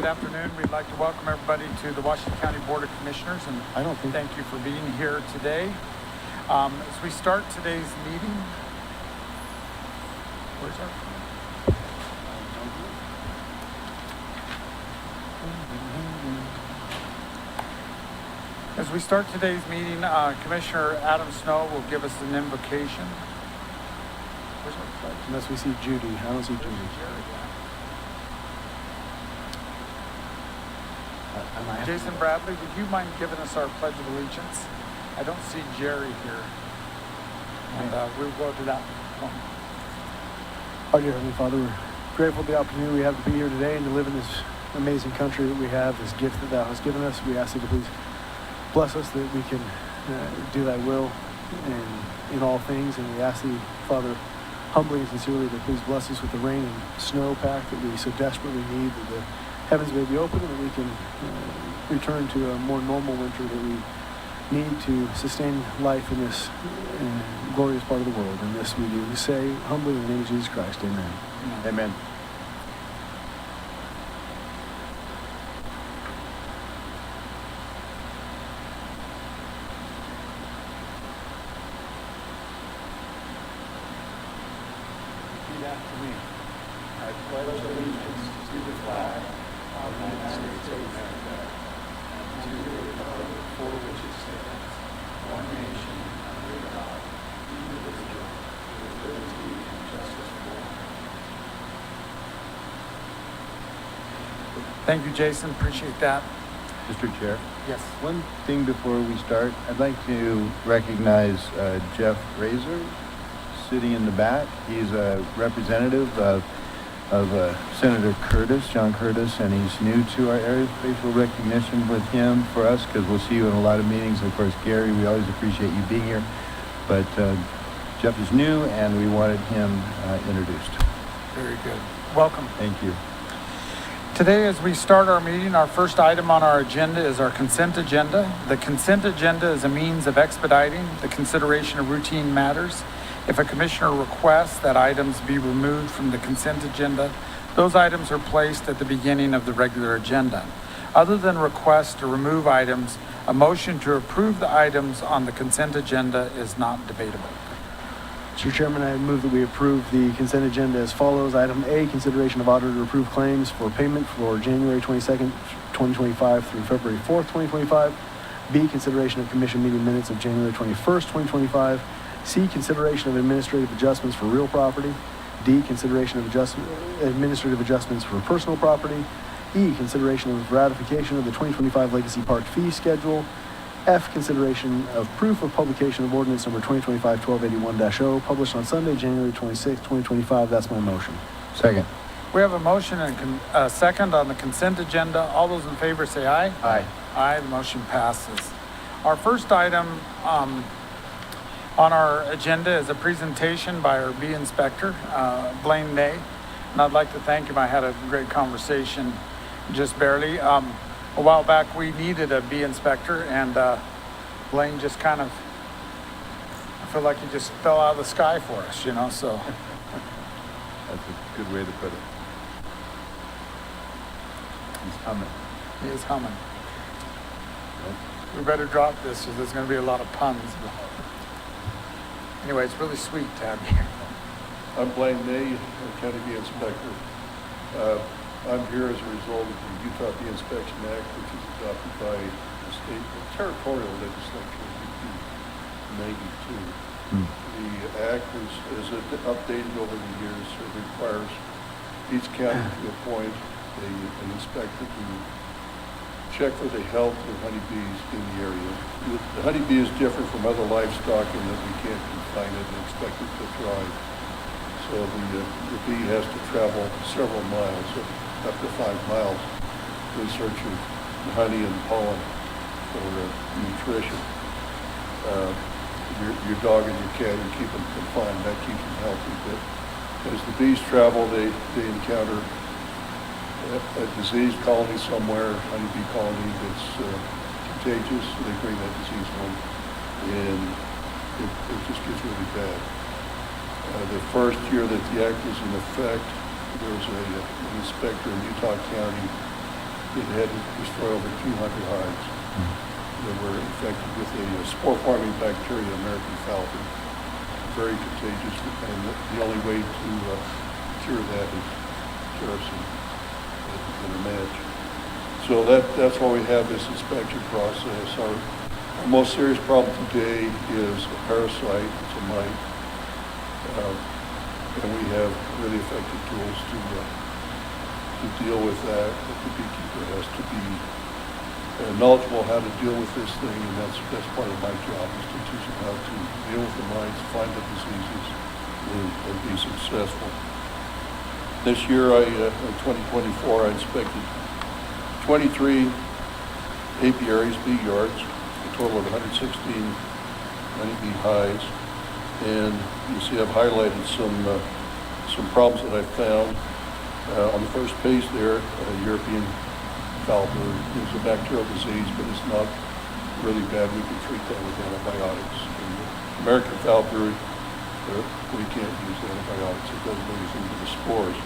good afternoon. We'd like to welcome everybody to the Washington County Board of Commissioners, and thank you for being here today. As we start today's meeting, where's our... As we start today's meeting, Commissioner Adam Snow will give us an invocation. Where's our pledge? Unless we see Judy. I don't see Judy. Jason Bradley, would you mind giving us our Pledge of Allegiance? I don't see Jerry here. And we'll go to that one. Our dear Heavenly Father, we're grateful for the opportunity we have to be here today and to live in this amazing country that we have, this gift that Thou hast given us. We ask you to please bless us that we can do Thy will in all things. And we ask Thee, Father, humbly and sincerely, to please bless us with the rain and snow pack that we so desperately need, that the heavens may be open and that we can return to a more normal winter that we need to sustain life in this glorious part of the world. And this we do. We say humbly in the name of Jesus Christ. Amen. Amen. Repeat after me. I pledge allegiance to the flag of the United States of America and to the republic for which it stands, one nation, under God, indivisible, with liberty and justice for all. Thank you, Jason. Appreciate that. Mr. Chair, Yes. one thing before we start, I'd like to recognize Jeff Razor sitting in the back. He's a representative of Senator Curtis, John Curtis, and he's new to our area. Facial recognition with him for us, because we'll see you in a lot of meetings. Of course, Gary, we always appreciate you being here, but Jeff is new and we wanted him introduced. Very good. Welcome. Thank you. Today, as we start our meeting, our first item on our agenda is our consent agenda. The consent agenda is a means of expediting the consideration of routine matters. If a commissioner requests that items be removed from the consent agenda, those items are placed at the beginning of the regular agenda. Other than requests to remove items, a motion to approve the items on the consent agenda is not debatable. Mr. Chairman, I move that we approve the consent agenda as follows. Item A, consideration of auditor approved claims for payment for January 22nd, 2025 through February 4th, 2025. B, consideration of commission meeting minutes of January 21st, 2025. C, consideration of administrative adjustments for real property. D, consideration of administrative adjustments for personal property. E, consideration of ratification of the 2025 Legacy Park fee schedule. F, consideration of proof of publication of ordinance number 2025-1281-0, published on Sunday, January 26, 2025. That's my motion. Second. We have a motion and a second on the consent agenda. All those in favor say aye. Aye. Aye, the motion passes. Our first item on our agenda is a presentation by our bee inspector, Blaine Ney, and I'd like to thank him. I had a great conversation just barely. A while back, we needed a bee inspector, and Blaine just kind of, I feel like he just fell out of the sky for us, so. That's a good way to put it. He's humming. He is humming. We better drop this, because there's going to be a lot of puns. Anyway, it's really sweet to have you here. I'm Blaine Ney, County Bee Inspector. I'm here as a result of the Utah Bee Inspection Act, which is adopted by the state territorial legislature in 1992. The act is updated over the years. It requires each county to appoint an inspector to check for the health of honeybees in the area. The honeybee is different from other livestock in that we can't confine it and expect it to thrive. So the bee has to travel several miles, up to 5 miles, in search of honey and pollen for nutrition. Your dog and your cat, you keep them confined, that keeps them healthy. But as the bees travel, they encounter a disease colony somewhere, honeybee colony that's contagious, so they bring that disease home, and it just gets really bad. The first year that the act was in effect, there was an inspector in Utah County it had to destroy over 200 hives that were infected with a spore-forming bacteria, American falcon. Very contagious, and the only way to cure that is kerosene in a match. So that's why we have this inspection process. Our most serious problem today is a parasite, it's a mite. And we have really effective tools to deal with that. But the beekeeper has to be knowledgeable how to deal with this thing, and that's part of my job, is to teach them how to deal with the mites, find the diseases, and be successful. This year, in 2024, I inspected 23 apiaries, bee yards, a total of 116 honeybee hives. And you see I've highlighted some problems that I found. On the first page there, European foul brood is a bacterial disease, but it's not really bad. We can treat that with antibiotics. And American foul brood, we can't use antibiotics. It doesn't do anything to the spores.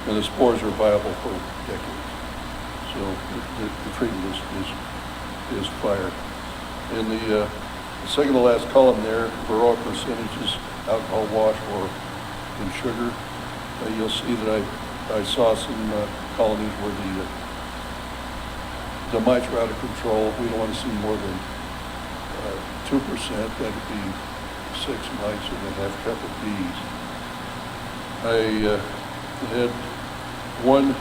And the spores are viable for decades. So the treatment is fire. In the second to last column there, varroa percentages, alcohol wash or in sugar, you'll see that I saw some colonies where the mites were out of control. We don't want to see more than 2%. That'd be 6 mites and a half cup of bees. I had one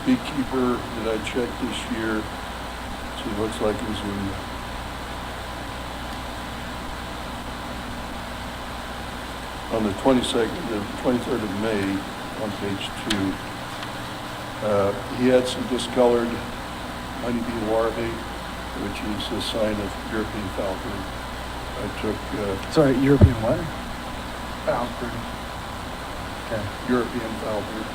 beekeeper that I checked this year. See, it looks like it was on the 23rd of May on page 2. He had some discolored honeybee larvae, which is a sign of European foul brood. I took Sorry, European what? Foul brood. Okay. European foul brood.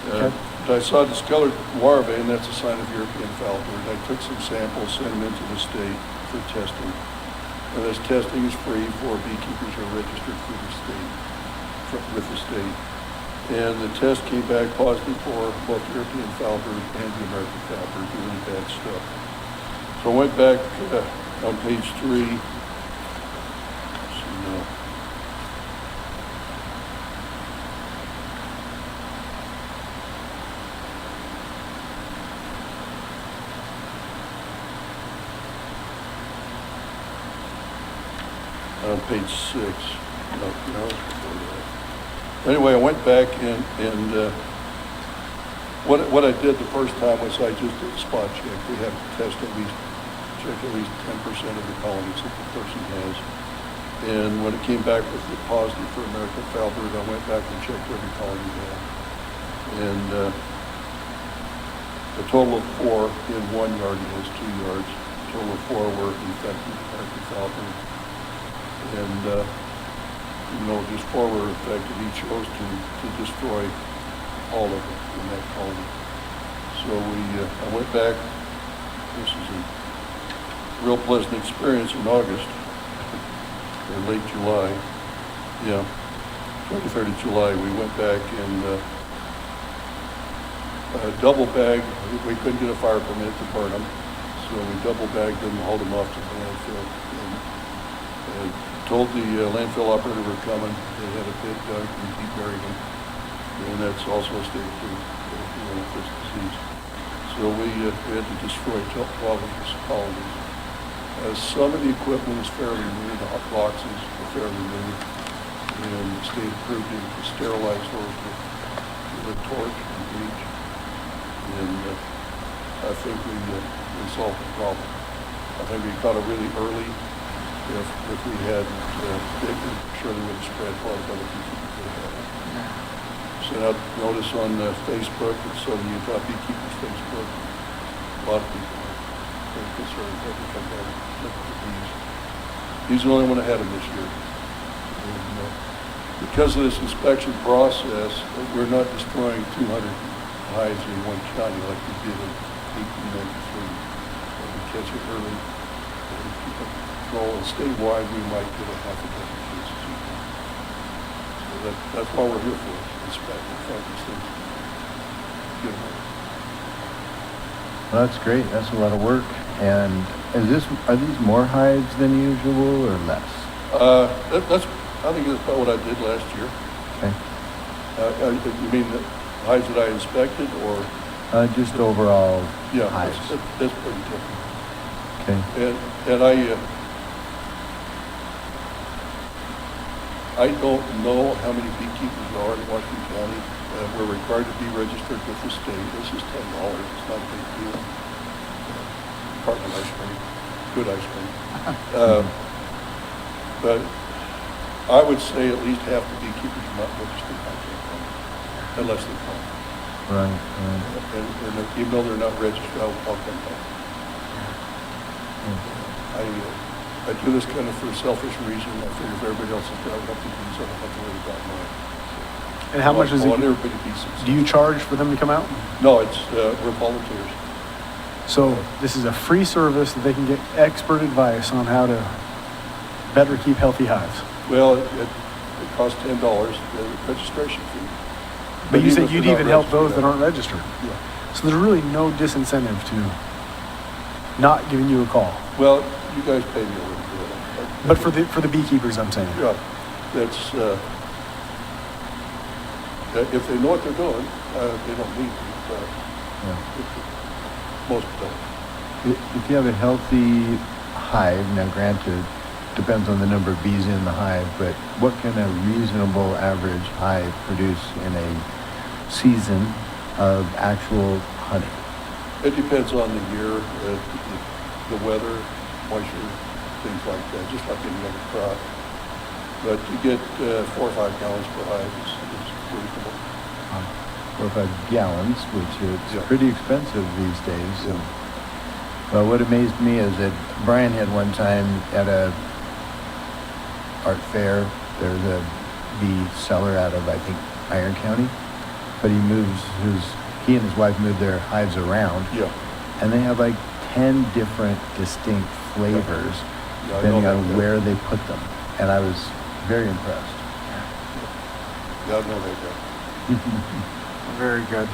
Okay. I saw discolored larvae, and that's a sign of European foul brood. I took some samples, sent them into the state for testing. And this testing is free for beekeepers who are registered through the state, with the state. And the test came back positive for both European foul brood and the American foul brood, really bad stuff. So I went back on page 3. Let's see now. On page 6. No. Anyway, I went back and what I did the first time was I just did a spot check. We have to test check at least 10% of the colonies that the person has. And when it came back with the positive for American foul brood, I went back and checked every colony we had. And a total of 4 in 1 yard, it has 2 yards. A total of 4 were infected with American foul brood. And even though just 4 were infected, he chose to destroy all of them in that colony. So I went back. This is a real pleasant experience in August, or late July. Yeah, 23rd of July, we went back and double bagged. We couldn't get a fire permit to burn them, so we double bagged them, hauled them off to the landfill, and told the landfill operator we're coming. They had a pit dug, we deep buried them, and that's also a state proof of this disease. So we had to destroy 12 of these colonies. Some of the equipment was fairly new, the hot boxes were fairly new, and the state approved it to sterilize those with a torch and bleach. And I think we solved the problem. I think we caught it really early. If we hadn't, it surely would have spread to a lot of other people that could have it. Sent out notice on Facebook, and Southern Utah Beekeepers Facebook. A lot of people are very concerned that we come down and look at the bees. He's the only one that had them this year. And, because of this inspection process, we're not destroying 200 hives in one county like we did in 1893. We catch it early, and we keep it control, and statewide we might get a half a dozen cases. So that's why we're here for, inspect and find these things. Get them out. Well, that's great. That's a lot of work. And are these more hives than usual or less? I think that's about what I did last year. Okay. You mean the hives that I inspected, or? Just overall Yeah, hives. that's pretty typical. Okay. And I don't know how many beekeepers there are in Washington County. We're required to be registered with the state. This is $10. It's not a big deal. Carton ice cream, good ice cream. But I would say at least half the beekeepers are not registered by King County, unless they come. Right. And even though they're not registered, I'll come back. I do this kind of for a selfish reason. I figure if everybody else has got healthy bees, I don't have to worry about mine. And how much is I want it? everybody to be successful. Do you charge for them to come out? No, we're volunteers. So this is a free service that they can get expert advice on how to better keep healthy hives. Well, it costs $10, the registration fee. But you even said if you'd they're not even help registered, those that aren't registered. Yeah. So there's really no disincentive to not giving you a call. Well, you guys pay me a little bit. But for the beekeepers, I'm saying. Yeah, that's, if they know what they're doing, they don't need me, but most don't. If you have a healthy hive, now granted, depends on the number of bees in the hive, but what can a reasonable average hive produce in a season of actual honey? It depends on the year, the weather, moisture, things like that, just like any other crop. But you get 4 or 5 gallons per hive is reasonable. 4 or 5 gallons, which is Yeah. pretty expensive these days. Yeah. Well, what amazed me is that Brian had one time at a art fair, there's a bee seller out of, I think, Iron County, but he and his wife move their hives around, Yeah, and they have like 10 different distinct flavors, yeah, I know depending that. on where they put them, and I was very impressed. Yeah, I know that. Very good.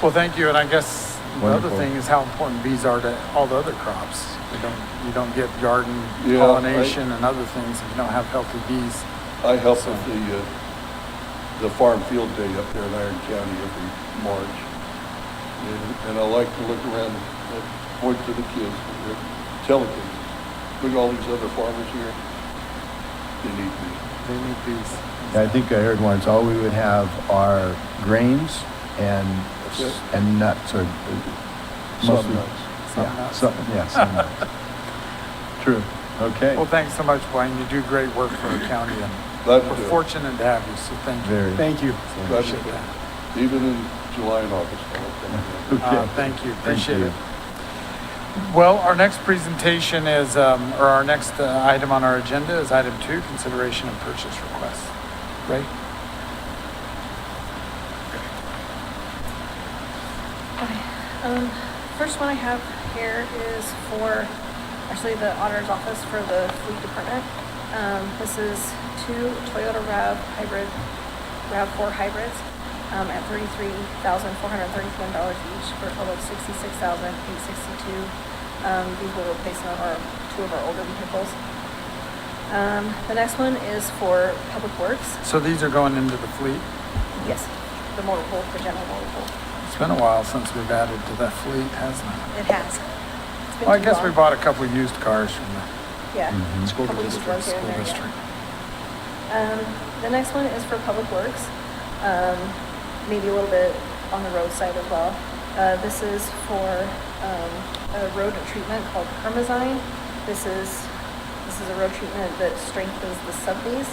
Well, thank you, and I guess the other Wonderful. thing is how important bees are to all the other crops. You don't get garden Yeah, pollination and other things if you don't have healthy bees. I help with the farm field day up there in Iron County every March. And I like to look around and point to the kids, and tell the kids, look at all these other farmers here. They need me. They need bees. I think I heard once, all we would have are grains and That's it. and nuts, or Some mostly. nuts. Some Yeah, nuts. some nuts. True. Okay. Well, thanks so much, Blaine. You do great work for the county, and Glad to we're do it. fortunate to have you, so thank you. Very. Thank you. Glad to Appreciate do it. that. Even in July and August, I'll come Okay. Thank you, Thank appreciate you. it. Well, our next presentation is, or our next item on our agenda is item 2, consideration of purchase requests. Ray? Okay. First one I have here is for actually the auditor's office for the fleet department. This is 2 Toyota RAV4 hybrids at $33,431 each for a total of $66,862. These will replace two of our older vehicles. The next one is for Public Works. So these are going into the fleet? Yes, the motor pool, the general motor pool. It's been a while since we've added to that fleet, hasn't it? It has. It's been Well, I too guess long. we bought a couple of used cars from the Yeah. school Couple used district. ones here and School there, yeah. district. The next one is for Public Works, maybe a little bit on the road side as well. This is for a road treatment called Permazyme. This is a road treatment that strengthens the sub-base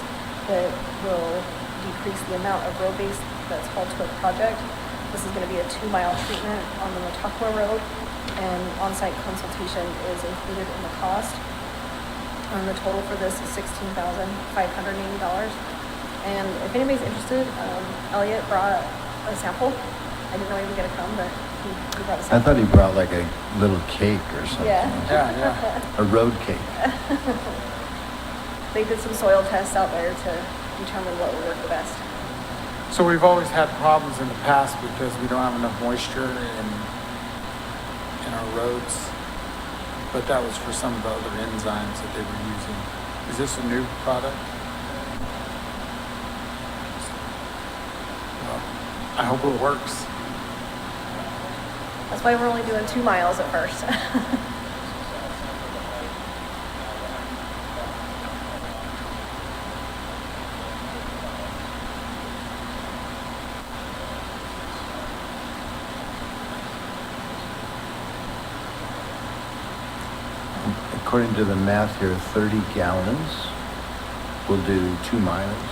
that will decrease the amount of road base that's hauled to a project. This is going to be a 2-mile treatment on the Matacua Road, and on-site consultation is included in the cost. The total for this is $16,580. And if anybody's interested, Elliot brought a sample. I didn't know he was going to come, but he brought a sample. I thought he brought like a little cake or something. Yeah. Yeah. A road cake. They did some soil tests out there to determine what would work the best. So we've always had problems in the past because we don't have enough moisture our roads, but that was for some of the other enzymes that they were using. Is this a new product? Well, I hope it works. That's why we're only doing 2 miles at first. According to the math here, 30 gallons will do 2 miles.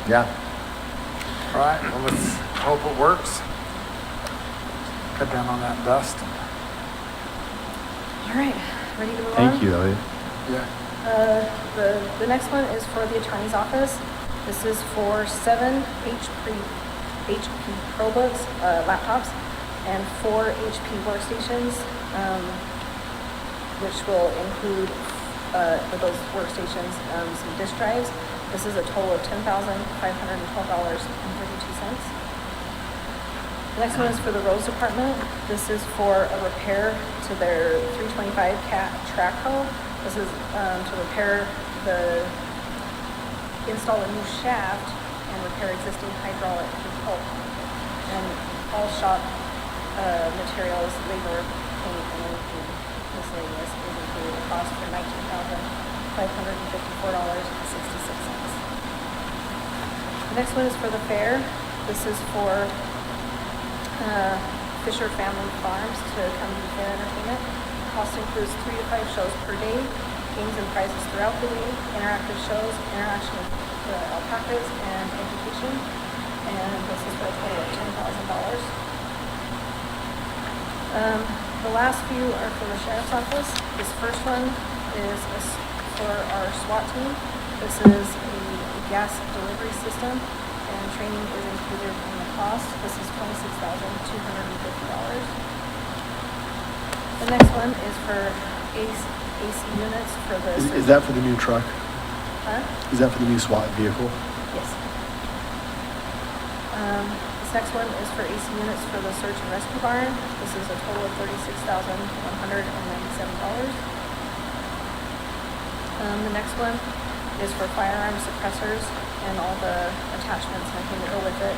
Yeah. All right, well, let's hope it works. Cut down on that dust. All right, ready to move on? Thank you, Elliot. Yeah. The next one is for the attorney's office. This is for 7 HP ProBooks laptops and 4 HP workstations, which will include for those workstations some disk drives. This is a total of $10,512.32. The next one is for the roads department. This is for a repair to their 325 cat track hoe. This is to install a new shaft and repair existing hydraulic control. And all shop materials, labor, paint, and anything miscellaneous is included. A cost for $19,554.66. The next one is for the fair. This is for Fisher Family Farms to come to the fair entertainment. Cost includes 3 to 5 shows per day, games and prizes throughout the day, interactive shows, interaction with alpacas, and education. And this is for a total of $10,000. The last few are for the sheriff's office. This first one is for our SWAT team. This is a gas delivery system, and training is included in the cost. This is $26,250. The next one is for AC units for the... Is that for the new truck? Huh? Is that for the new SWAT vehicle? Yes. This next one is for AC units for the search and rescue barn. This is a total of $36,197. The next one is for firearm suppressors and all the attachments and everything that go with it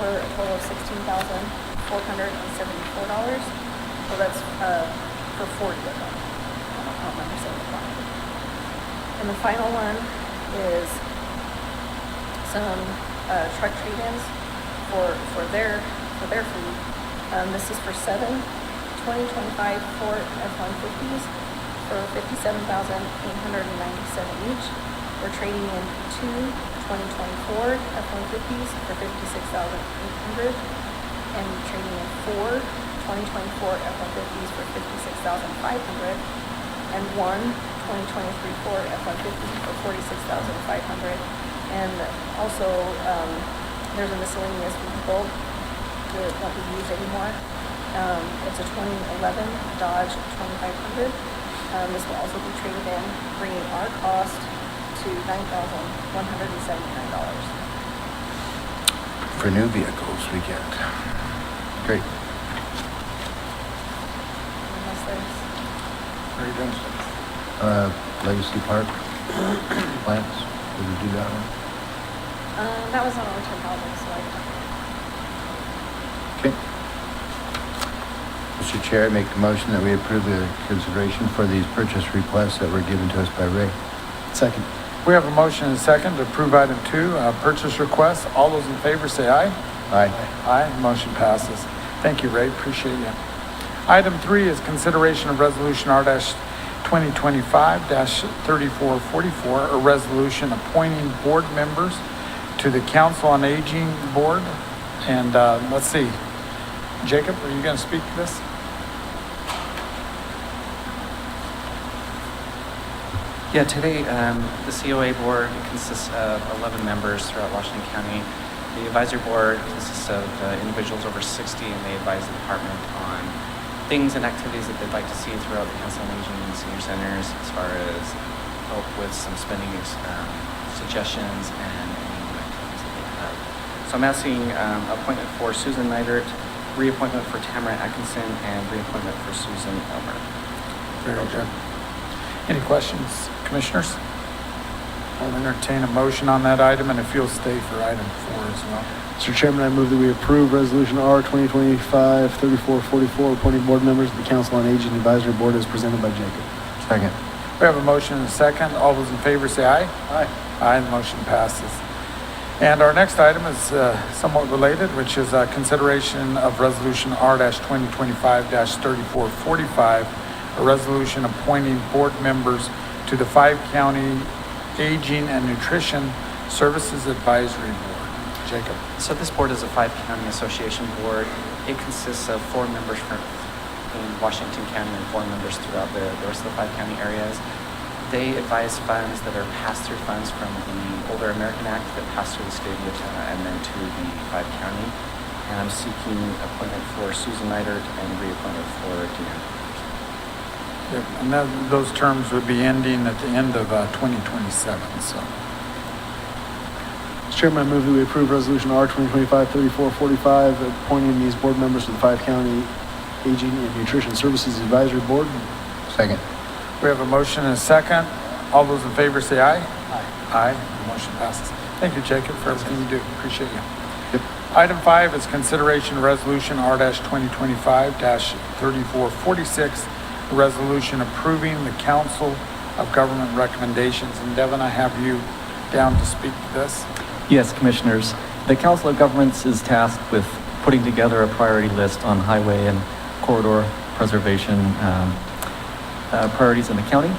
for a total of $16,474. So that's for 40 of them. I don't remember saying the quantity. And the final one is some truck trade-ins for their fleet. This is for 7 2025 Ford F-150s for $57,897 each. We're trading in 2 2024 F-150s for $56,800, and trading in 4 2024 F-150s for $56,500, and 1 2023 Ford F-150 for $46,500. And also, there's a miscellaneous vehicle that won't be used anymore. It's a 2011 Dodge 2500. This will also be traded in, bringing our cost to $9,179. For new vehicles, we get. Great. Unless there's, Very good. Legacy Park plants, did we do that one? that was on over 10,000, so I Okay. Mr. Chair, I make the motion that we approve the consideration for these purchase requests that were given to us by Ray. Second. We have a motion and a second to approve item 2, purchase request. All those in favor say aye. Aye. Aye, motion passes. Thank you, Ray, appreciate you. Item 3 is consideration of resolution R-2025-3444, a resolution appointing board members to the Council on Aging Board. And let's see, Jacob, are you going to speak to this? Yeah, today the COA board consists of 11 members throughout Washington County. The advisory board consists of individuals over 60, and they advise the department on things and activities that they'd like to see throughout the Council on Aging and Senior Centers as far as help with some spending suggestions and any new activities that they have. So I'm asking appointment for Susan Neidert, reappointment for Tamara Atkinson, and reappointment for Susan Elmer. Very good. Any questions, commissioners? I'll entertain a motion on that item, and if you'll stay for item 4 as well. Mr. Chairman, I move that we approve Resolution R 2025-3444, appointing board members of the Council on Aging Advisory Board as presented by Jacob. Second. We have a motion and a second. All those in favor say aye. Aye. Aye, the motion passes. And our next item is somewhat related, which is consideration of Resolution R-2025-3445, a resolution appointing board members to the 5-County Aging and Nutrition Services Advisory Board. Jacob. So this board is a 5-county association board. It consists of 4 members in Washington County and 4 members throughout the rest of the 5-county areas. They advise funds that are pass-through funds from the Older American Act that pass through the state of Utah and then to the 5-county. And I'm seeking appointment for Susan Neidert and reappointment for Deanne. Yep, and those terms would be ending at the end of 2027, so. Mr. Chairman, I move that we approve Resolution R 2025-3445, appointing these board members to the 5-County Aging and Nutrition Services Advisory Board. Second. We have a motion and a second. All those in favor say aye. Aye. Aye, the motion passes. Thank you, Jacob, for everything you do. Appreciate you. Yep. Item 5 is consideration of Resolution R-2025-3446, a resolution approving the Council of Government recommendations. And Devin, I have you down to speak to this. Yes, Commissioners. The Council of Governments is tasked with putting together a priority list on highway and corridor preservation priorities in the county.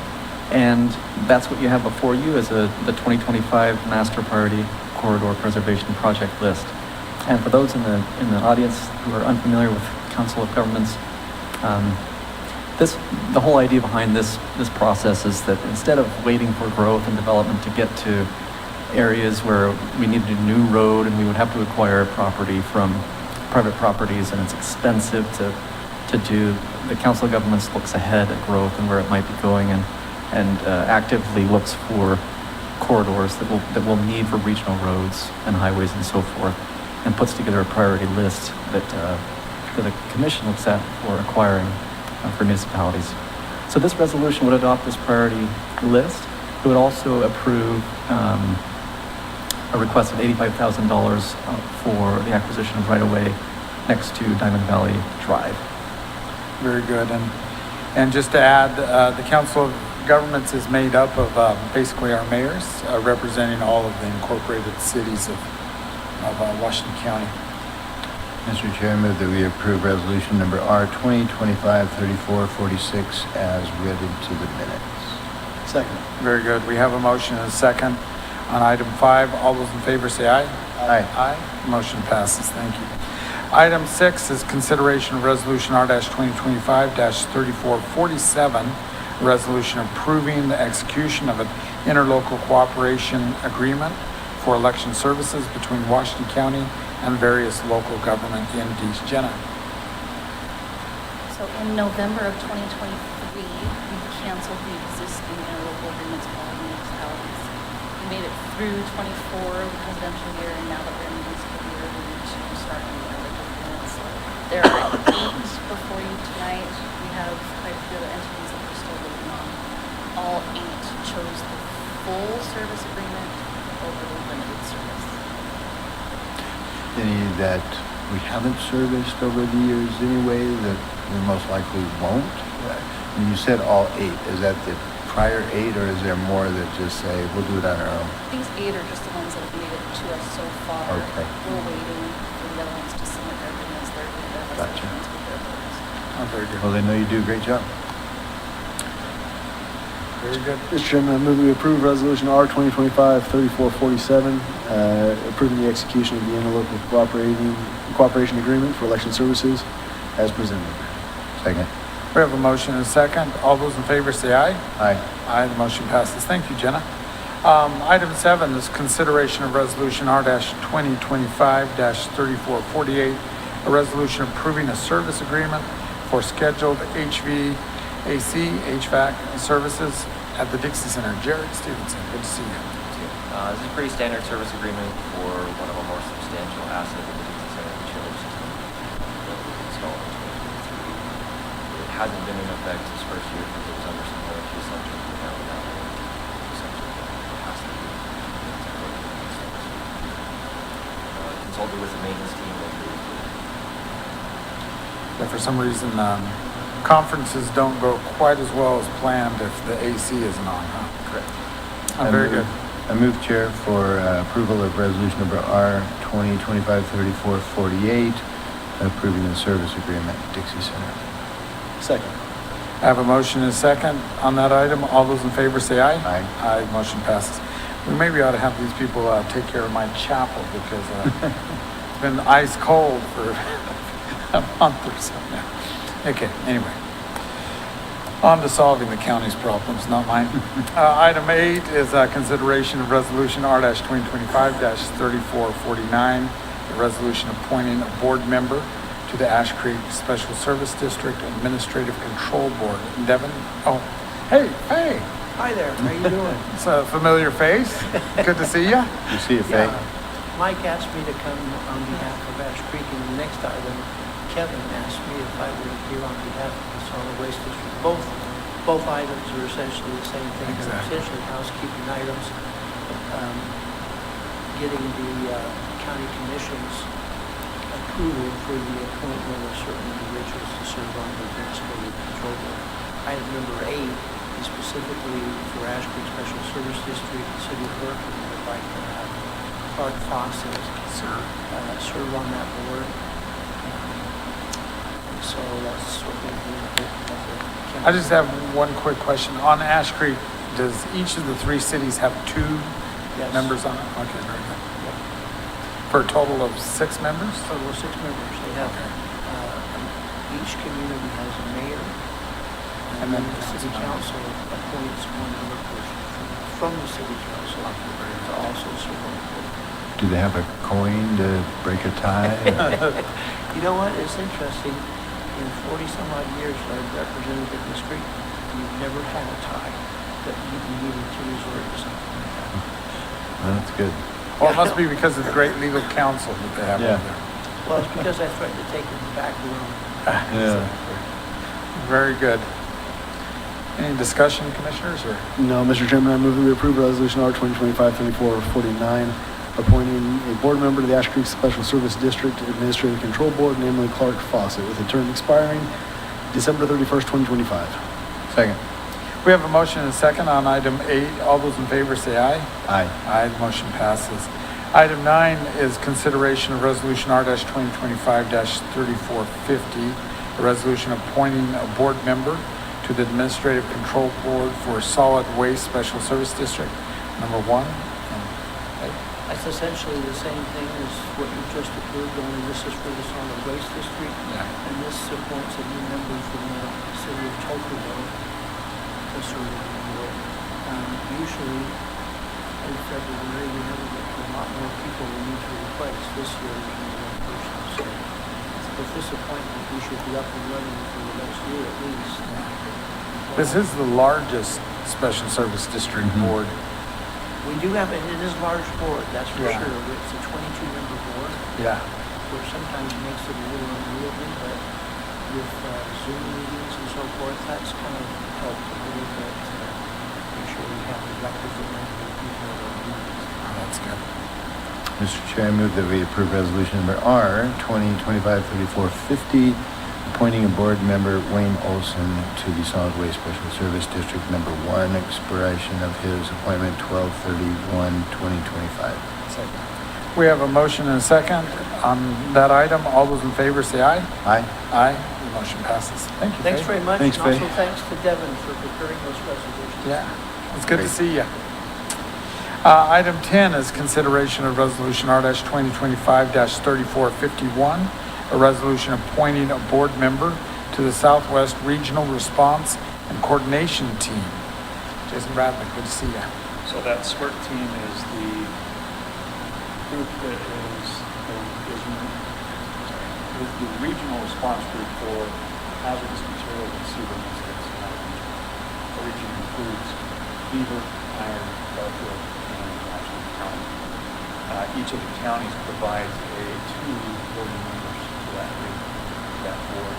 And that's what you have before you is the 2025 Master Priority Corridor Preservation Project list. And for those in the audience who are unfamiliar with Council of Governments, the whole idea behind this process is that instead of waiting for growth and development to get to areas where we needed a new road and we would have to acquire property from private properties and it's expensive to do, the Council of Governments looks ahead at growth and where it might be going and actively looks for corridors that we'll need for regional roads and highways and so forth, and puts together a priority list that the Commission looks at for acquiring for municipalities. So this resolution would adopt this priority list. It would also approve a request of $85,000 for the acquisition of right-of-way next to Diamond Valley Drive. Very good. And just to add, the Council of Governments is made up of basically our mayors representing all of the incorporated cities of Washington County. Mr. Chair, I move that we approve resolution number R 2025-3446 as read into the minutes. Second. Very good. We have a motion and a second on item 5. All those in favor say aye. Aye. Aye. Motion passes. Thank you. Item 6 is consideration of resolution R-2025-3447, a resolution approving the execution of an interlocal cooperation agreement for election services between Washington County and various local government entities. Jenna. So in November of 2023, we canceled the existing interlocal agreements with all municipalities. We made it through 24, the presidential year, and now that we're in the municipal year, we need to start new interlocal agreements. There are 8 before you tonight. We have quite a few other entities that we're still working on. All 8 chose the full service agreement over the limited service. Any that we haven't serviced over the years anyway that we most likely won't? And you said all 8. Is that the prior 8 or is there more that just say we'll do it on our own? These 8 are just the ones that have made it to us so far. Okay. We're waiting for the other ones to submit their agreements. They're doing their Gotcha. agreements with their voters. Oh, very good. Well, they know you do a great job. Very good. Mr. Chairman, I move that we approve Resolution R 2025-3447, approving the execution of the interlocal cooperation agreement for election services as presented. Second. We have a motion and a second. All those in favor say aye. Aye. Aye, the motion passes. Thank you, Jenna. Item 7 is consideration of resolution R-2025-3448, a resolution approving a service agreement for scheduled HVAC, HVAC services at the Dixie Center. Jared Stevenson, good to see you. This is a pretty standard service agreement for one of our more substantial assets of the Dixie Center, the chiller system that was installed in 2023. It hasn't been in effect this first year because it was under some warranty assumptions, but now essentially it has to be. Consulted with the maintenance team and agreed to it. Yeah, for some reason, conferences don't go quite as well as planned if the AC isn't on, huh? Correct. Very good. I move, Chair, for approval of resolution number R 2025-3448, approving the service agreement at Dixie Center. Second. I have a motion and a second on that item. All those in favor say aye. Aye. Aye, motion passes. We maybe ought to have these people take care of my chapel because it's been ice cold for a month or so now. Okay, anyway. On to solving the county's problems, not mine. Item 8 is consideration of resolution R-2025-3449, a resolution appointing a board member to the Ash Creek Special Service District Administrative Control Board. Devin? Oh, hey. Hi there, how you doing? It's a familiar face. Good to see you. You see it, Faye? Mike asked me to come on behalf of Ash Creek, and the next item, Kevin asked me if I would appear on behalf of the solid waste district. Both items are essentially the same thing. They're Exactly. essentially housekeeping items. Getting the county commission's approval for the appointment of certain individuals to serve on the administrative control board. Item number 8 is specifically for Ash Creek Special Service District, the city of Berkeley. Would like to have Clark Fawcett serve on that board. So that's what we're doing. I just have one quick question. On Ash Creek, does each of the 3 cities have 2 Yes. members on it? Okay, very good. For a total of 6 members? Total of 6 members. They have, each community has a mayor, and then the city council appoints one other person from the city council to also serve on the board. Do they have a coin to break a tie? You know what, it's interesting, in 40-some odd years I've represented the district, we've never had a tie, but you needed to resort to something like that. That's good. Well, it must be because of the great legal counsel that they have Yeah. over there. Well, it's because I threatened to take it back to them. Yeah. Very good. Any discussion, commissioners, or? No, Mr. Chairman, I move that we approve resolution R 2025-3449, appointing a board member to the Ash Creek Special Service District Administrative Control Board, namely Clark Fawcett, with a term expiring December 31st, 2025. Second. We have a motion and a second on item 8. All those in favor say aye. Aye. Aye, the motion passes. Item 9 is consideration of resolution R-2025-3450, a resolution appointing a board member to the Administrative Control Board for Solid Waste Special Service District, number 1. That's essentially the same thing as what you just approved, only this is for the solid waste district. Yeah. And this appoints a new member from the city of Tocqueville to serve on the board. Usually, in February, we never get a lot more people we need to replace. This year, there's only one person. So with this appointment, we should be up and running for the next year at least. This is the largest Special Service District Mhm. Board. We do have, and it is a large board, that's for Yeah. sure. It's a 22-member board, Yeah. which sometimes makes it a little unwieldy, but with Zoom meetings and so forth, that's kind of helped a little bit to make sure we have the requisite number of people at our meetings. Oh, that's good. Mr. Chair, I move that we approve resolution number R 2025-3450, appointing a board member, Wayne Olson, to the Solid Waste Special Service District number 1, expiration of his appointment 12/31/2025. We have a motion and a second on that item. All those in favor say aye. Aye. Aye, the motion passes. Thank you, Thanks Faye. very much, Thanks, and also Faye. thanks to Devin for preparing those resolutions. Yeah, it's good to Great. see you. Item 10 is consideration of resolution R-2025-3451, a resolution appointing a board member to the Southwest Regional Response and Coordination Team. Jason Bradley, good to see you. So that SWIRT team is the group that is the regional response group for hazardous materials and sewer incidents in our region. The region includes Beaver, Iron, Garfield, and Washington County. Each of the counties provides two voting members to that board,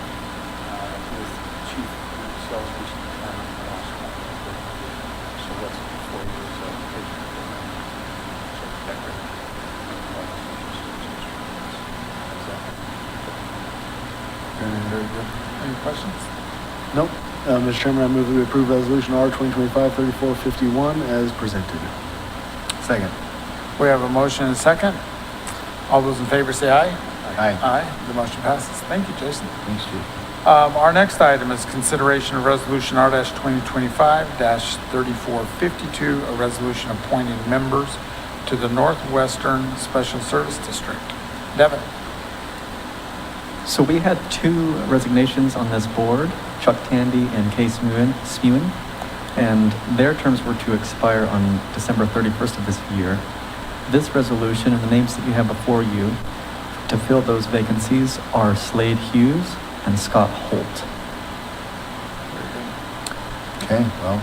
with Chief Sells recently determined the last one. So what's before you is application for so protector. Very good. Any questions? Nope. Mr. Chairman, I move that we approve Resolution R 2025-3451 as presented. Second. We have a motion and a second. All those in favor say aye. Aye. Aye. The motion passes. Thank you, Jason. Thanks, Chief. Our next item is consideration of Resolution R-2025-3452, a resolution appointing members to the Northwestern Special Service District. Devin. So we had two resignations on this board, Chuck Tandy and Kay Smewen, and their terms were to expire on December 31st of this year. This resolution and the names that you have before you to fill those vacancies are Slade Hughes and Scott Holt. Okay, well,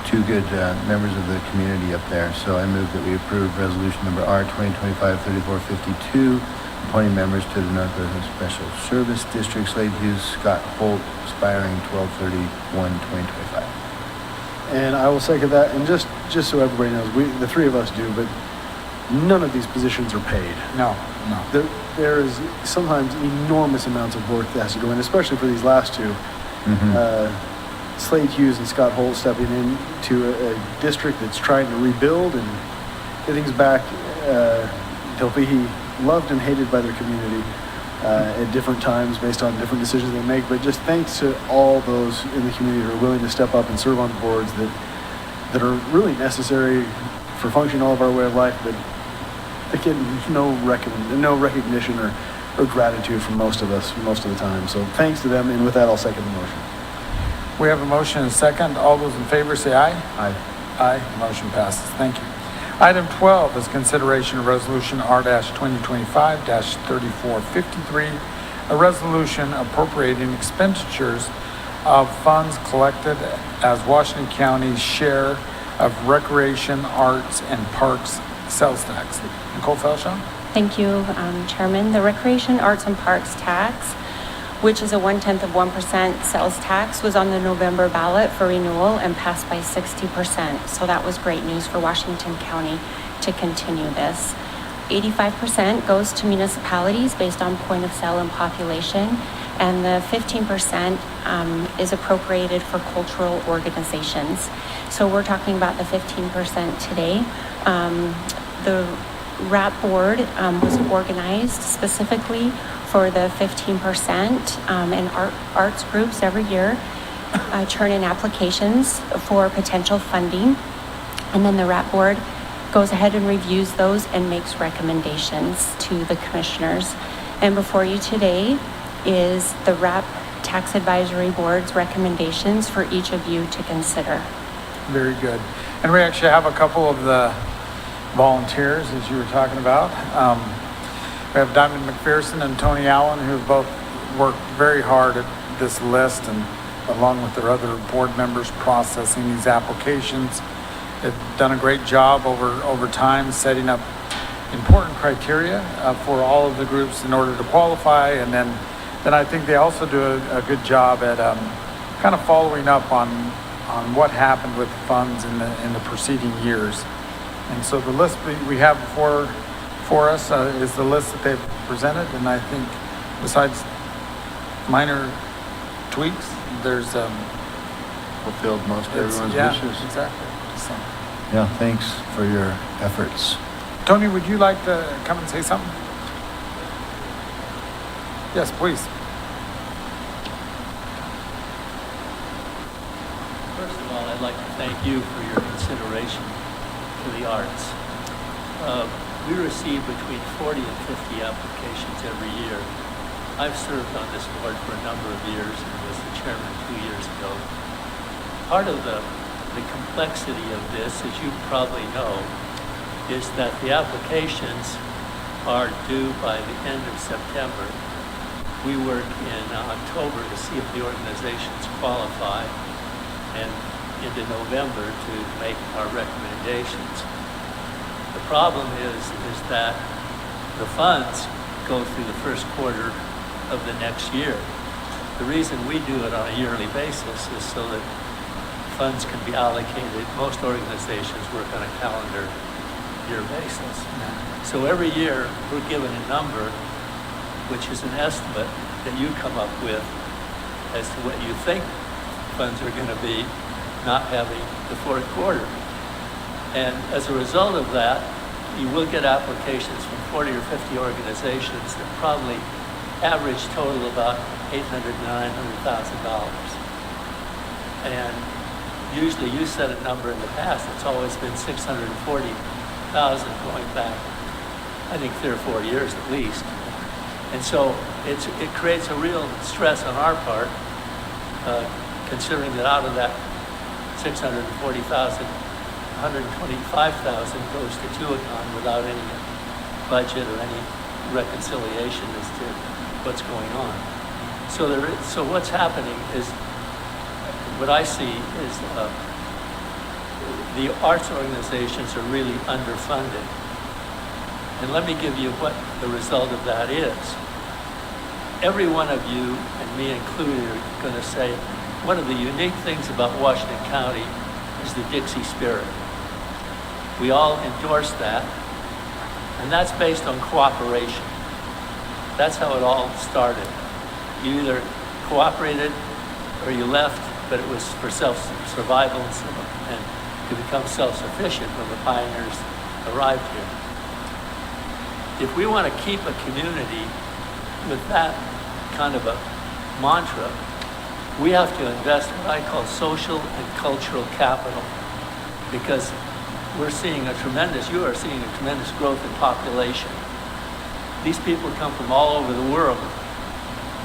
two good members of the community up there. So I move that we approve resolution number R 2025-3452, appointing members to the Northwestern Special Service District, Slade Hughes, Scott Holt, expiring 12/31/2025. And I will second that. And just so everybody knows, the three of us do, but none of these positions are paid. No. There is sometimes enormous amounts of work that has to go in, especially for these last two. Slade Hughes and Scott Holt stepping into a district that's trying to rebuild and get things back. They'll be loved and hated by their community at different times based on different decisions they make. But just thanks to all those in the community who are willing to step up and serve on boards that are really necessary for functioning all of our way of life, but they get no recognition or gratitude from most of us most of the time. So thanks to them, and with that, I'll second the motion. We have a motion and a second. All those in favor say aye. Aye. Aye. Motion passes. Thank you. Item 12 is consideration of Resolution R-2025-3453, a resolution appropriating expenditures of funds collected as Washington County's share of recreation, arts, and parks sales tax. Nicole Felshaw? Thank you, Chairman. The Recreation, Arts, and Parks tax, which is a 0.1% sales tax, was on the November ballot for renewal and passed by 60%. So that was great news for Washington County to continue this. 85% goes to municipalities based on point of sale and population, and the 15% is appropriated for cultural organizations. So we're talking about the 15% today. The RAP board was organized specifically for the 15%, and arts groups every year turn in applications for potential funding, and then the RAP board goes ahead and reviews those and makes recommendations to the commissioners. And before you today is the RAP Tax Advisory Board's recommendations for each of you to consider. Very good. And we actually have a couple of the volunteers, as you were talking about. We have Diamond McPherson and Tony Allen, who have both worked very hard at this list, and along with their other board members processing these applications. They've done a great job over time setting up important criteria for all of the groups in order to qualify, and then I think they also do a good job at kind of following up on what happened with funds in the preceding years. And so the list we have for us is the list that they've presented, and I think besides minor tweaks, there's Fulfilled most everyone's yeah, wishes. exactly. So, Yeah, thanks for your efforts. Tony, would you like to come and say something? Yes, please. First of all, I'd like to thank you for your consideration to the arts. We receive between 40 and 50 applications every year. I've served on this board for a number of years and was the chairman 2 years ago. Part of the complexity of this, as you probably know, is that the applications are due by the end of September. we work in October to see if the organizations qualify, and into November to make our recommendations. The problem is that the funds go through the first quarter of the next year. The reason we do it on a yearly basis is so that funds can be allocated. Most organizations work on a calendar year basis. So every year we're given a number, which is an estimate that you come up with as to what you think funds are going to be, not having the fourth quarter. And as a result of that, you will get applications from 40 or 50 organizations that probably average total about $800,000 to $900,000. And usually you set a number in the past, it's always been 640,000 going back, I think 3 or 4 years at least. And so it creates a real stress on our part, considering that out of that 640,000, 125,000 goes to Tuacahn without any budget or any reconciliation as to what's going on. So what's happening is, what I see is the arts organizations are really underfunded. And let me give you what the result of that is. Every one of you, and me included, are going to say, one of the unique things about Washington County is the Dixie spirit. We all endorse that, and that's based on cooperation. That's how it all started. You either cooperated or you left, but it was for self-survival and to become self-sufficient when the pioneers arrived here. If we want to keep a community with that kind of a mantra, we have to invest what I call social and cultural capital, because you are seeing a tremendous growth in population. These people come from all over the world.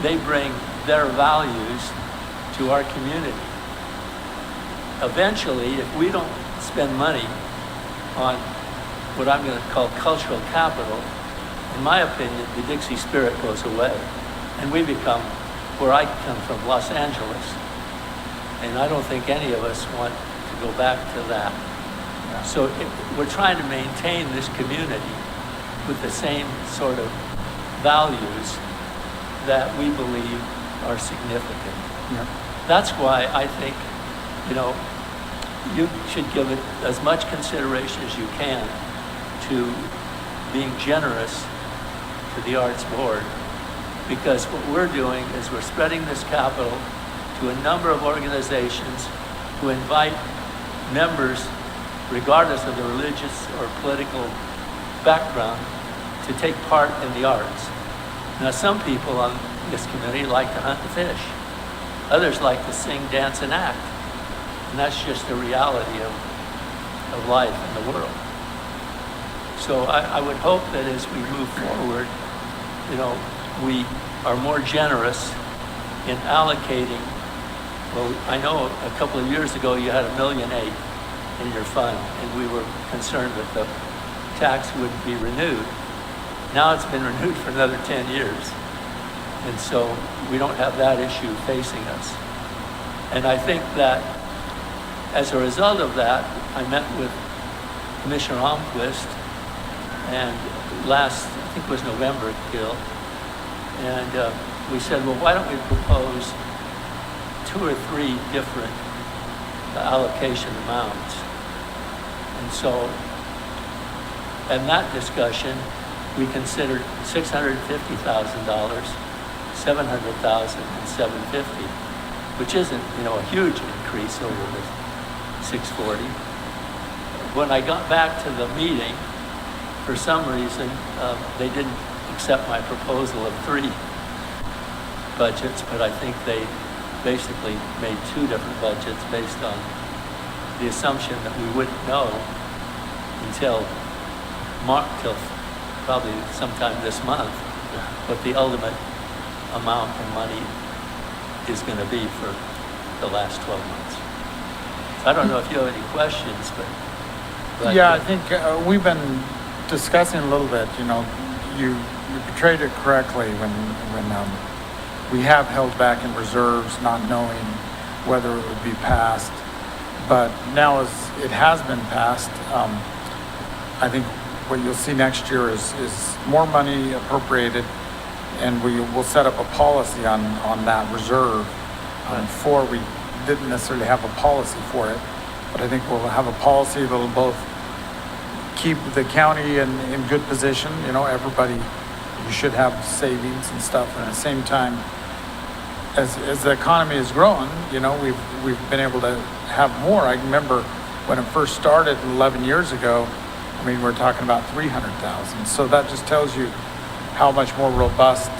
They bring their values to our community. Eventually, if we don't spend money on what I'm going to call cultural capital, in my opinion, the Dixie spirit goes away. And we become, where I come from, Los Angeles. And I don't think any of us want to go back to that. So we're trying to maintain this community with the same sort of values that we believe are significant. Yeah. That's why I think, you should give it as much consideration as you can to being generous to the Arts Board, because what we're doing is we're spreading this capital to a number of organizations who invite members, regardless of their religious or political background, to take part in the arts. Now, some people on this committee like to hunt and fish. Others like to sing, dance, and act. And that's just the reality of life in the world. So I would hope that as we move forward, we are more generous in allocating. Well, I know a couple of years ago you had $1.8 million in your fund, and we were concerned that the tax wouldn't be renewed. Now it's been renewed for another 10 years. And so we don't have that issue facing us. And I think that as a result of that, I met with Commissioner Almquist, and last, I think it was November, Gil, and we said, well, why don't we propose 2 or 3 different allocation amounts? And so, in that discussion, we considered $650,000, $700,000, and $750,000, which isn't, a huge increase over the 640. When I got back to the meeting, for some reason, they didn't accept my proposal of 3 budgets, but I think they basically made 2 different budgets based on the assumption that we wouldn't know until probably sometime this month what the ultimate amount of money is going to be for the last 12 months. So I don't know if you have any questions, but yeah, I think we've been discussing a little bit. You portrayed it correctly when we have held back in reserves, not knowing whether it would be passed. But now as it has been passed, I think what you'll see next year is more money appropriated, and we will set up a policy on that reserve. Before, we didn't necessarily have a policy for it, but I think we'll have a policy that'll both keep the county in good position. You know, everybody, you should have savings and stuff, and at the same time, as the economy is growing, you know, we've been able to have more. I remember when it first started 11 years ago, I mean, we're talking about 300,000. So that just tells you how much more robust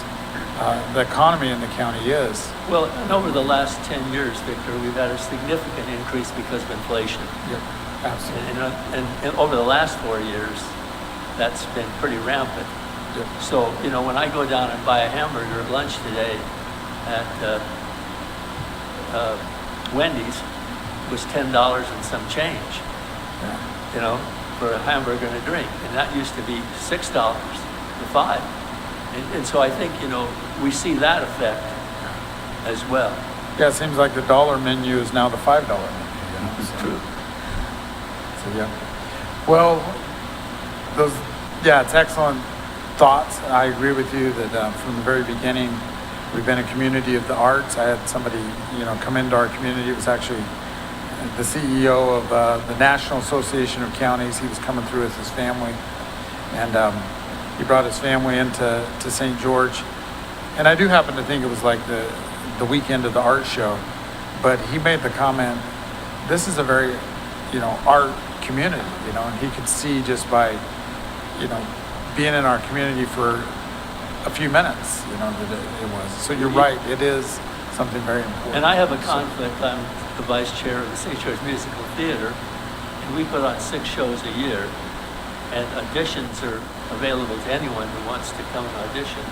the economy in the county is. Well, and over the last 10 years, Victor, we've had a significant increase because of inflation. Yep, absolutely. And over the last 4 years, that's been pretty rampant. Yep. So, you know, when I go down and buy a hamburger at lunch today at Wendy's, it was $10 and some change, Yeah. you know, for a hamburger and a drink. And that used to be $6 to $5. And so I think, you know, we see that effect as well. Yeah, it seems like the dollar menu is now the $5 menu. You know? It's true. So yeah. Well, it's excellent thoughts. I agree with you that from the very beginning, we've been a community of the arts. I had somebody, you know, come into our community. It was actually the CEO of the National Association of Counties. He was coming through with his family, and he brought his family into St. George. And I do happen to think it was like the weekend of the art show, but he made the comment, this is a very, you know, art community, you know, and he could see just by, you know, being in our community for a few minutes, you know, that it was. So you're right, it is something very important. And I have a conflict. I'm the vice chair of the St. George Musical Theater, and we put on 6 shows a year, and auditions are available to anyone who wants to come and audition.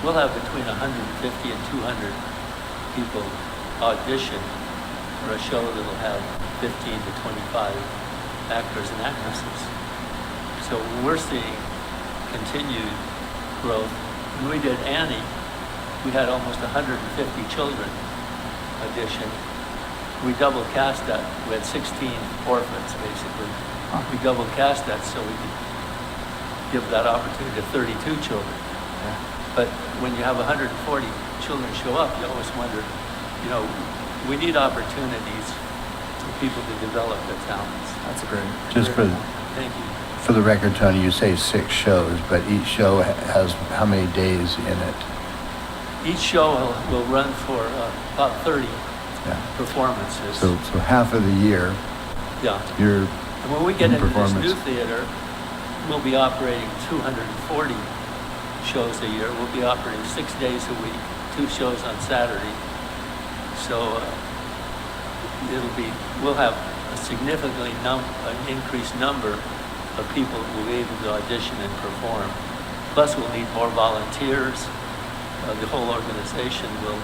We'll have between 150 and 200 people audition for a show that'll have 15 to 25 actors and actresses. So we're seeing continued growth. When we did Annie, we had almost 150 children audition. We double cast that. We had 16 orphans, basically. We double cast that so we could give that opportunity to 32 children. But when you have 140 children show up, you always wonder, you know, we need opportunities for people to develop their talents. That's a great. Just for Thank you. For the record, Tony, you say 6 shows, but each show has how many days in it? Each show will run for about 30 Yeah. performances. So half of the year, Yeah. you're And when we get in into performance. this new theater, we'll be operating 240 shows a year. We'll be operating 6 days a week, 2 shows on Saturday. So we'll have a significantly an increased number of people who will be able to audition and perform. Plus, we'll need more volunteers. The whole organization will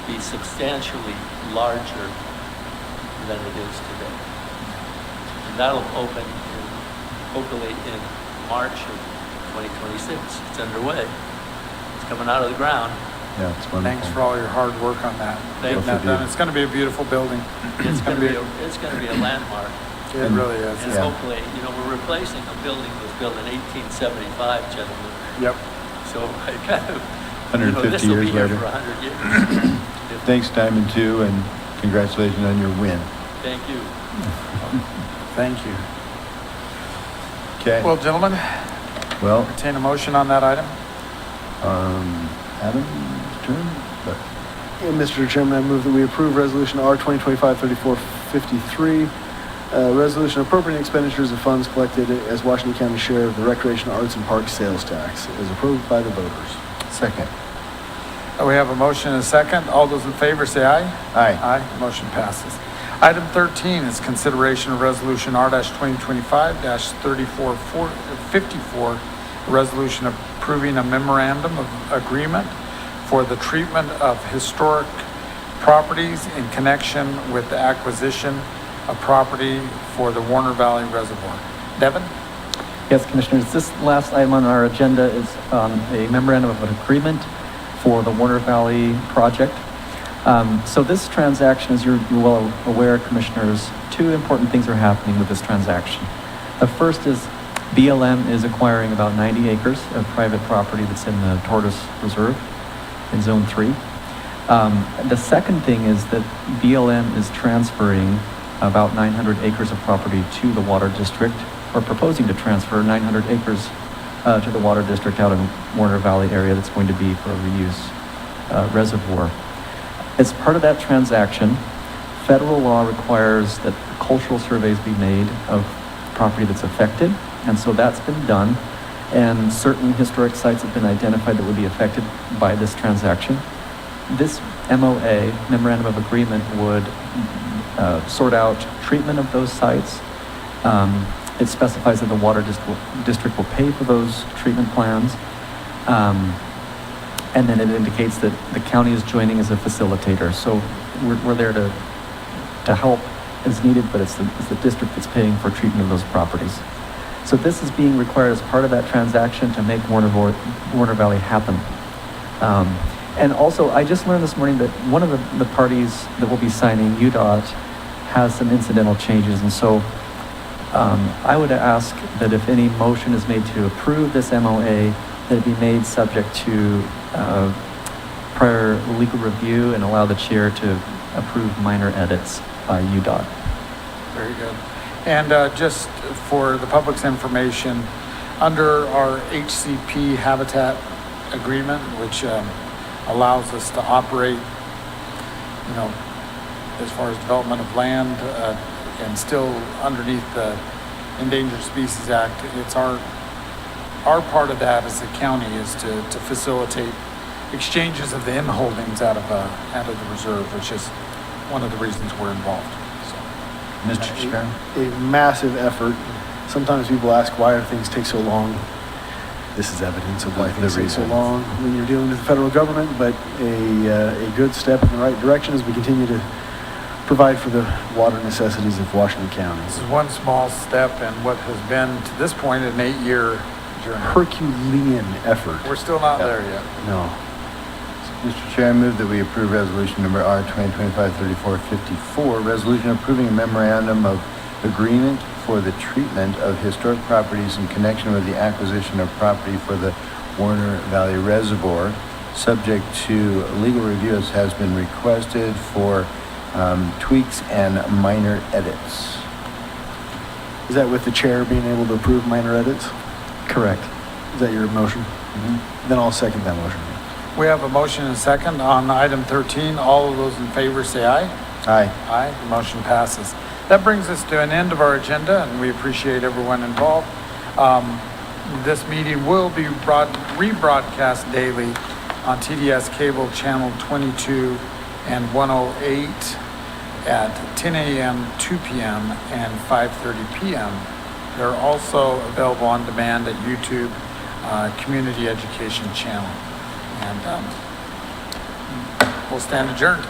be substantially larger than it is today. And that'll open hopefully in March of 2026. It's underway. It's coming out of the ground. Yeah, it's wonderful. Thanks for all your hard work on that. Thank Getting that you. done. It's going to be a beautiful building. It's going to be a landmark. It really is. And Yeah. hopefully, you know, we're replacing a building that was built in 1875, gentlemen. Yep. So I kind of, 150 this will be years here later. for 100 years. Thanks, Diamond 2, and congratulations on your win. Thank you. Thank you. Okay. Well, gentlemen, Well, entertain a motion on that item. Adam's turn. But And Mr. Chairman, I move that we approve Resolution R 2025-3453, resolution appropriating expenditures of funds collected as Washington County share of the Recreation, Arts, and Parks sales tax, as approved by the voters. second. We have a motion and a second. All those in favor say aye. Aye. Aye. Motion passes. Item 13 is consideration of Resolution R-2025-3454, a resolution approving a memorandum of agreement for the treatment of historic properties in connection with the acquisition of property for the Warner Valley Reservoir. Devin? Yes, Commissioners, this last item on our agenda is a memorandum of an agreement for the Warner Valley project. So this transaction, as you're well aware, Commissioners, two important things are happening with this transaction. The first is BLM is acquiring about 90 acres of private property that's in the Tortoise Reserve in Zone 3. The second thing is that BLM is transferring about 900 acres of property to the Water District, or proposing to transfer 900 acres to the Water District out in Warner Valley area that's going to be for a reuse reservoir. As part of that transaction, federal law requires that cultural surveys be made of property that's affected, and so that's been done, and certain historic sites have been identified that would be affected by this transaction. This MOA, Memorandum of Agreement, would sort out treatment of those sites. It specifies that the Water District will pay for those treatment plans. And then it indicates that the county is joining as a facilitator. So we're there to help as needed, but it's the district that's paying for treatment of those properties. So this is being required as part of that transaction to make Warner Valley happen. And also, I just learned this morning that one of the parties that will be signing, UDOT, has some incidental changes. And so I would ask that if any motion is made to approve this MOA, that it be made subject to prior legal review and allow the chair to approve minor edits by UDOT. Very good. And just for the public's information, under our HCP Habitat agreement, which allows us to operate, as far as development of land and still underneath the Endangered Species Act, it's our part of that as a county is to facilitate exchanges of the M holdings out of the reserve, which is one of the reasons we're involved. So, Mr. Chair? A massive effort. Sometimes people ask, why do things take so long? This is evidence of why things take so long when you're dealing with the federal government, but a good step in the right direction as we continue to provide for the water necessities of Washington County. this is one small step in what has been, to this point, an 8-year journey. Herculean effort. We're still not there yet. No. Mr. Chair, I move that we approve resolution number R 2025-3454, resolution approving a memorandum of agreement for the treatment of historic properties in connection with the acquisition of property for the Warner Valley Reservoir, subject to legal review as has been requested for tweaks and minor edits. Is that with the chair being able to approve minor edits? Correct. Is that your motion? Then I'll second that motion. We have a motion and a second on item 13. All of those in favor say aye. Aye. Aye, the motion passes. That brings us to an end of our agenda, and we appreciate everyone involved. This meeting will be rebroadcast daily on TDS Cable Channel 22 and 108 at 10 a.m., 2 p.m., and 5:30 p.m. They're also available on demand at YouTube Community Education Channel. And we'll stand adjourned.